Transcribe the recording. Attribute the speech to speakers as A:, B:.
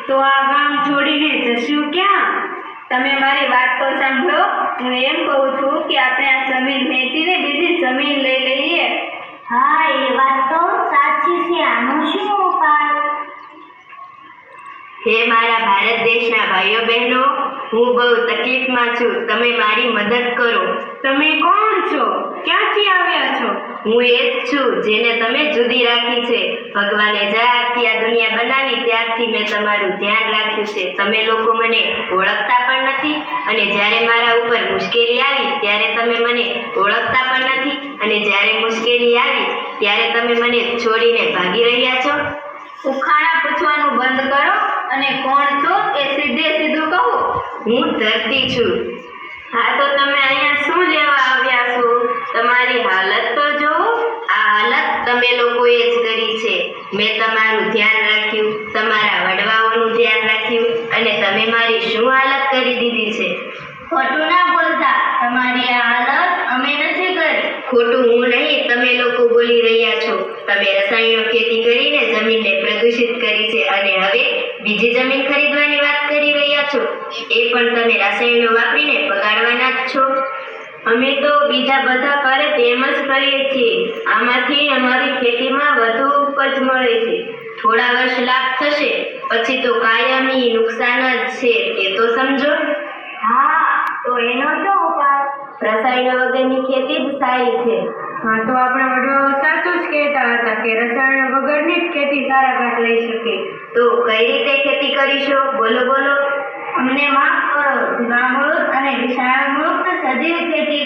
A: તો આ ગામ છોડીને જશું ક્યાં? તમે મારી વાત તો સાંભળો. હું એમ કહું છું કે આપણે આ જમીન વેચીને બીજી જમીન લઈ લઈએ.
B: હા, એ વાત તો સાચી છે. આનો શું ઉપાય?
C: હે મારા ભારત દેશના ભાઈઓ બહેનો, હું બહુ તકલીફમાં છું. તમે મારી મદદ કરો.
A: તમે કોણ છો? ક્યાંથી આવ્યા છો?
C: હું એ જ છું જેને તમે જુદી રાખી છે. ભગવાને જ્યારથી આ દુનિયા બનાવી ત્યારથી મેં તમારું ધ્યાન રાખ્યું છે. તમે લોકો મને ઓળખતા પણ નથી અને જ્યારે મારા ઉપર મુશ્કેલી આવી ત્યારે તમે મને ઓળખતા પણ નથી અને જ્યારે મુશ્કેલી આવી ત્યારે તમે મને છોડીને ભાગી રહ્યા છો.
A: ઉખાણા પૂછવાનું બંધ કરો અને કોણ છો એ સીધે સીધું કહો.
C: હું ધરતી છું.
A: હા, તો તમે અહીંયા શું લેવા આવ્યા છો? તમારી હાલત તો જુઓ.
C: આ હાલત તમે લોકોએ જ કરી છે. મેં તમારું ધ્યાન રાખ્યું, તમારા વડવાઓનું ધ્યાન રાખ્યું અને તમે મારી શું હાલત કરી દીધી છે.
B: ખોટું ના બોલતા. તમારી આ હાલત અમે નથી કરી.
C: ખોટું હું નહીં, તમે લોકો બોલી રહ્યા છો. તમે રસાયણો ખેતી કરીને જમીનને પ્રદૂષિત કરી છે અને હવે બીજી જમીન ખરીદવાની વાત કરી રહ્યા છો. એ પણ તમે રસાયણો વાપરીને બગાડવાના જ છો.
A: અમે તો બીજા બધા કરે તેમ જ કરીએ છીએ. આમાંથી અમારી ખેતીમાં વધુ ઉપજ મળે છે.
C: થોડા વર્ષ લાભ થશે, પછી તો કાયમી નુકસાન જ છે. એ તો સમજો.
B: હા, તો એનો શું ઉપાય?
C: રસાયણો વગરની ખેતી જ સારી છે.
A: હા, તો આપણા વડવાઓ સાચું જ કહેતા હતા કે રસાયણો વગરની જ ખેતી સારા પાક લઈ શકે.
C: તો કઈ રીતે ખેતી કરીશો? બોલો બોલો.
B: અમને માફ કરો. જીવામૃત અને વિષાણુ મુક્ત સજીવ ખેતી